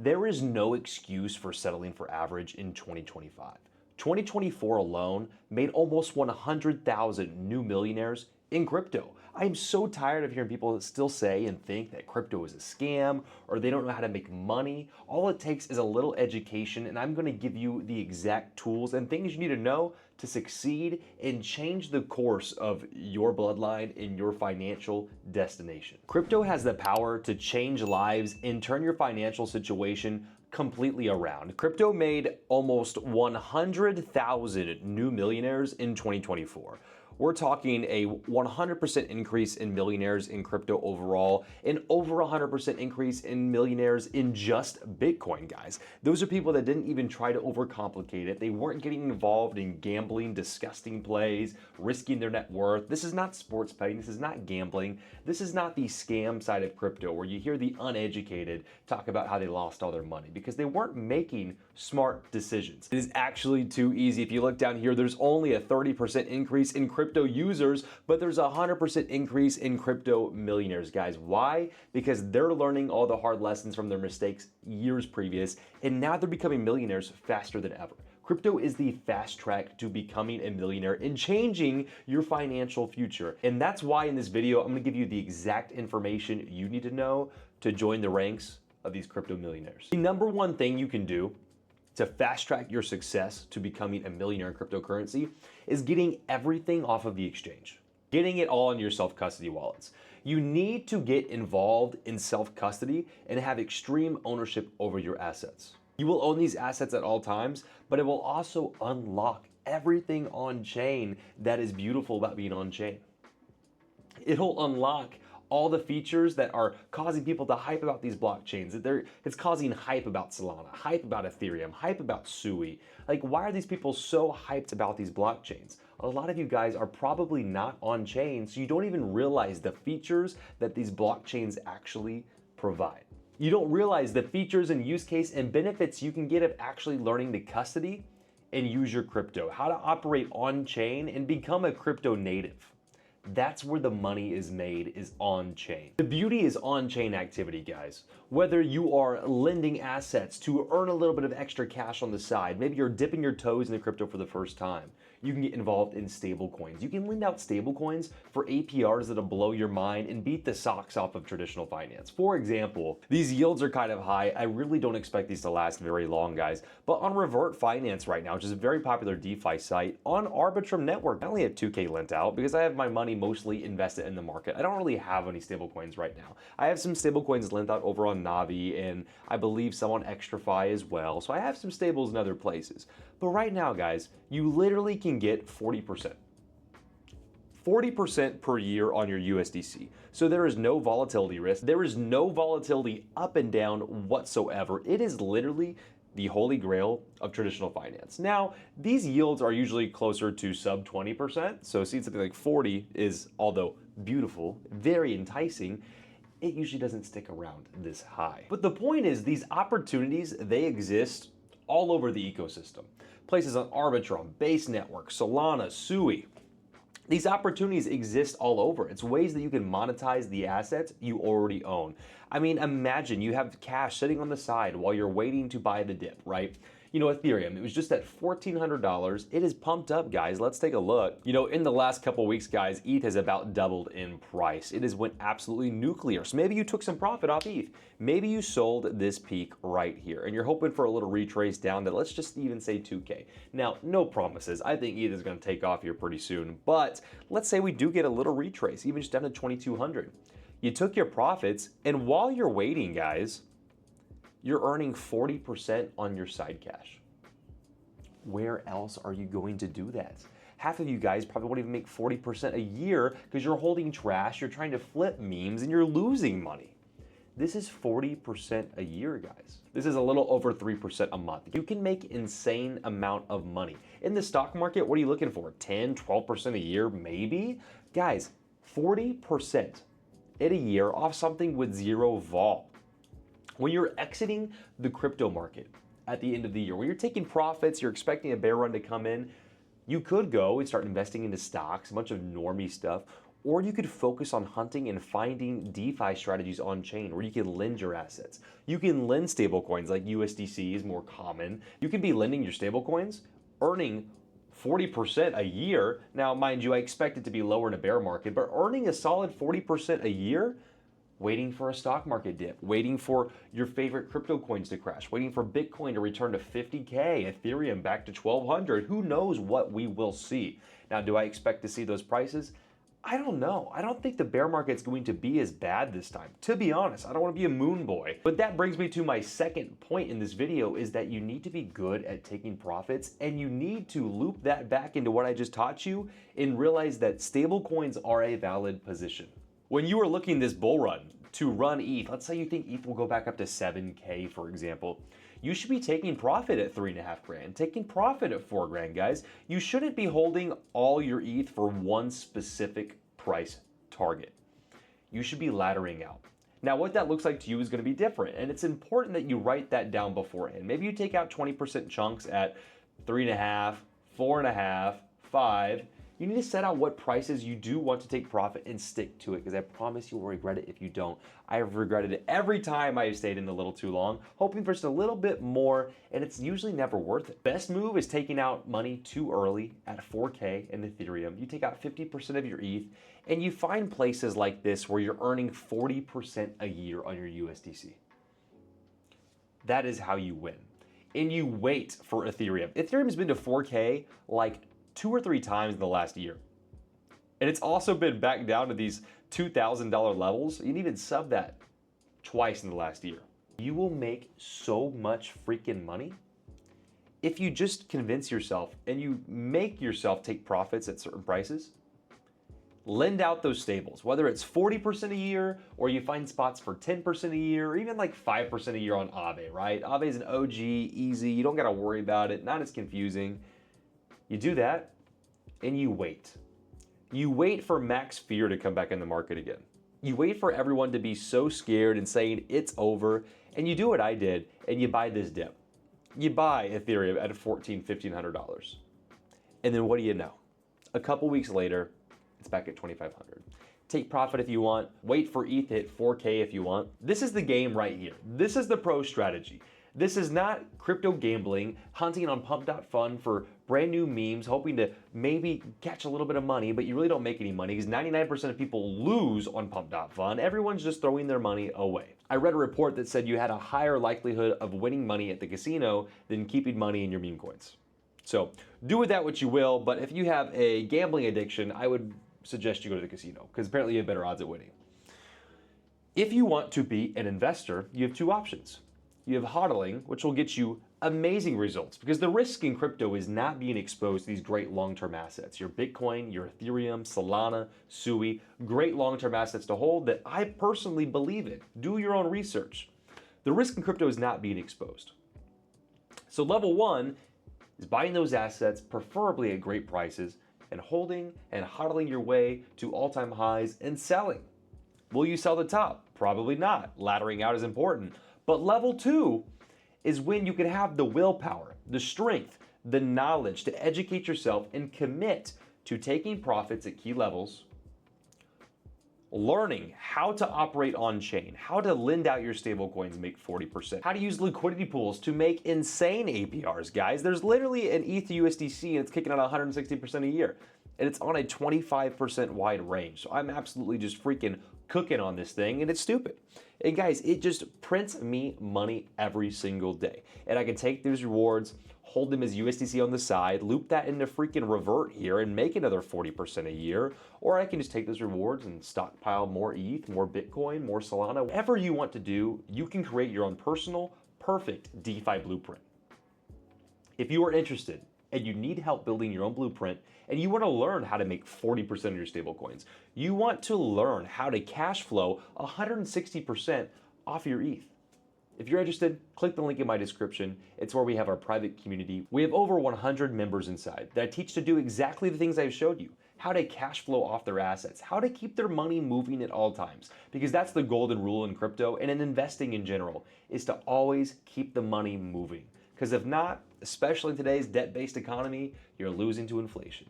There is no excuse for settling for average in 2025. 2024 alone made almost 100,000 new millionaires in crypto. I am so tired of hearing people still say and think that crypto is a scam or they don't know how to make money. All it takes is a little education, and I'm going to give you the exact tools and things you need to know to succeed and change the course of your bloodline and your financial destination. Crypto has the power to change lives and turn your financial situation completely around. Crypto made almost 100,000 new millionaires in 2024. We're talking a 100% increase in millionaires in crypto overall, and over 100% increase in millionaires in just Bitcoin, guys. Those are people that didn't even try to overcomplicate it. They weren't getting involved in gambling, disgusting plays, risking their net worth. This is not sports betting. This is not gambling. This is not the scam side of crypto where you hear the uneducated talk about how they lost all their money because they weren't making smart decisions. It is actually too easy. If you look down here, there's only a 30% increase in crypto users, but there's a 100% increase in crypto millionaires, guys. Why? Because they're learning all the hard lessons from their mistakes years previous, and now they're becoming millionaires faster than ever. Crypto is the fast track to becoming a millionaire and changing your financial future. And that's why in this video, I'm gonna give you the exact information you need to know to join the ranks of these crypto millionaires. The number one thing you can do to fast track your success to becoming a millionaire in cryptocurrency is getting everything off of the exchange, getting it all in your self-custody wallets. You need to get involved in self-custody and have extreme ownership over your assets. You will own these assets at all times, but it will also unlock everything on chain that is beautiful about being on chain. It'll unlock all the features that are causing people to hype about these blockchains. It's causing hype about Solana, hype about Ethereum, hype about Sui. Like, why are these people so hyped about these blockchains? A lot of you guys are probably not on chain, so you don't even realize the features that these blockchains actually provide. You don't realize the features and use case and benefits you can get of actually learning to custody and use your crypto, how to operate on chain and become a crypto native. That's where the money is made, is on chain. The beauty is on chain activity, guys. Whether you are lending assets to earn a little bit of extra cash on the side, maybe you're dipping your toes into crypto for the first time, you can get involved in stablecoins. You can lend out stablecoins for APRs that'll blow your mind and beat the socks off of traditional finance. For example, these yields are kind of high. I really don't expect these to last very long, guys. But on Revert Finance right now, which is a very popular DeFi site, on Arbitrum Network, I only have 2K lent out because I have my money mostly invested in the market. I don't really have any stablecoins right now. I have some stablecoins lent out over on Navi, and I believe some on TradFi as well. So I have some stables in other places. But right now, guys, you literally can get 40%. 40% per year on your USDC. So there is no volatility risk. There is no volatility up and down whatsoever. It is literally the holy grail of traditional finance. Now, these yields are usually closer to sub 20%. So seeing something like 40 is, although beautiful, very enticing, it usually doesn't stick around this high. But the point is, these opportunities, they exist all over the ecosystem. Places on Arbitrum, Base Network, Solana, Sui. These opportunities exist all over. It's ways that you can monetize the assets you already own. I mean, imagine you have cash sitting on the side while you're waiting to buy the dip, right? You know, Ethereum, it was just at $1,400. It is pumped up, guys. Let's take a look. You know, in the last couple of weeks, guys, ETH has about doubled in price. It has went absolutely nuclear. So maybe you took some profit off ETH. Maybe you sold this peak right here and you're hoping for a little retrace down to, let's just even say 2K. Now, no promises. I think ETH is going to take off here pretty soon, but let's say we do get a little retrace, even just down to 2,200. You took your profits, and while you're waiting, guys, you're earning 40% on your side cash. Where else are you going to do that? Half of you guys probably won't even make 40% a year because you're holding trash, you're trying to flip memes, and you're losing money. This is 40% a year, guys. This is a little over 3% a month. You can make insane amount of money. In the stock market, what are you looking for? 10, 12% a year, maybe? Guys, 40% in a year off something with zero vol. When you're exiting the crypto market at the end of the year, when you're taking profits, you're expecting a bear run to come in, you could go and start investing into stocks, a bunch of normie stuff, Or you could focus on hunting and finding DeFi strategies on chain where you can lend your assets. You can lend stablecoins like USDC is more common. You can be lending your stablecoins, earning 40% a year. Now, mind you, I expect it to be lower in a bear market, but earning a solid 40% a year, waiting for a stock market dip, waiting for your favorite crypto coins to crash, waiting for Bitcoin to return to 50K, Ethereum back to 1200. Who knows what we will see? Now, do I expect to see those prices? I don't know. I don't think the bear market's going to be as bad this time. To be honest, I don't want to be a moon boy. But that brings me to my second point in this video, is that you need to be good at taking profits, and you need to loop that back into what I just taught you and realize that stablecoins are a valid position. When you are looking this bull run to run ETH, let's say you think ETH will go back up to 7K, for example, you should be taking profit at 3.5 grand, taking profit at 4 grand, guys. You shouldn't be holding all your ETH for one specific price target. You should be laddering out. Now, what that looks like to you is going to be different, and it's important that you write that down beforehand. Maybe you take out 20% chunks at 3.5, 4.5, 5. You need to set out what prices you do want to take profit and stick to it, because I promise you will regret it if you don't. I have regretted it every time I have stayed in a little too long, hoping for just a little bit more, and it's usually never worth it. Best move is taking out money too early at 4K in Ethereum. You take out 50% of your ETH, and you find places like this where you're earning 40% a year on your USDC. That is how you win. And you wait for Ethereum. Ethereum's been to 4K like 2 or 3 times in the last year. And it's also been back down to these $2,000 levels. You can even sub that twice in the last year. You will make so much freaking money if you just convince yourself and you make yourself take profits at certain prices. Lend out those stables, whether it's 40% a year or you find spots for 10% a year or even like 5% a year on Aave, right? Aave is an OG, easy, you don't gotta worry about it, not as confusing. You do that, and you wait. You wait for max fear to come back in the market again. You wait for everyone to be so scared and saying it's over, and you do what I did, and you buy this dip. You buy Ethereum at $1,400, $1,500. And then what do you know? A couple weeks later, it's back at $2,500. Take profit if you want. Wait for ETH to hit 4K if you want. This is the game right here. This is the pro strategy. This is not crypto gambling, hunting on pump.fun for brand new memes, hoping to maybe catch a little bit of money, but you really don't make any money because 99% of people lose on pump.fun. Everyone's just throwing their money away. I read a report that said you had a higher likelihood of winning money at the casino than keeping money in your meme coins. So do with that what you will, but if you have a gambling addiction, I would suggest you go to the casino because apparently you have better odds at winning. If you want to be an investor, you have 2 options. You have hodling, which will get you amazing results because the risk in crypto is not being exposed to these great long-term assets. Your Bitcoin, your Ethereum, Solana, Sui, great long-term assets to hold that I personally believe in. Do your own research. The risk in crypto is not being exposed. So level 1 is buying those assets, preferably at great prices, and holding and hodling your way to all-time highs and selling. Will you sell the top? Probably not. Laddering out is important. But level 2 is when you can have the willpower, the strength, the knowledge to educate yourself and commit to taking profits at key levels, learning how to operate on chain, how to lend out your stablecoins and make 40%, how to use liquidity pools to make insane APRs, guys. There's literally an ETH USDC and it's kicking out 160% a year. And it's on a 25% wide range. So I'm absolutely just freaking cooking on this thing and it's stupid. And guys, it just prints me money every single day. And I can take those rewards, hold them as USDC on the side, loop that into freaking revert here and make another 40% a year. Or I can just take those rewards and stockpile more ETH, more Bitcoin, more Solana. Whatever you want to do, you can create your own personal, perfect DeFi blueprint. If you are interested and you need help building your own blueprint and you want to learn how to make 40% of your stablecoins, you want to learn how to cash flow 160% off your ETH. If you're interested, click the link in my description. It's where we have our private community. We have over 100 members inside that I teach to do exactly the things I've showed you. How to cash flow off their assets, how to keep their money moving at all times. Because that's the golden rule in crypto and in investing in general, is to always keep the money moving. Because if not, especially in today's debt-based economy, you're losing to inflation.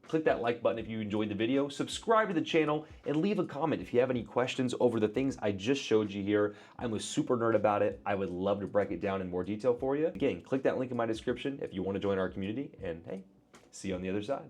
Click that like button if you enjoyed the video, subscribe to the channel, and leave a comment if you have any questions over the things I just showed you here. I'm a super nerd about it. I would love to break it down in more detail for you. Again, click that link in my description if you want to join our community, and hey, see you on the other side.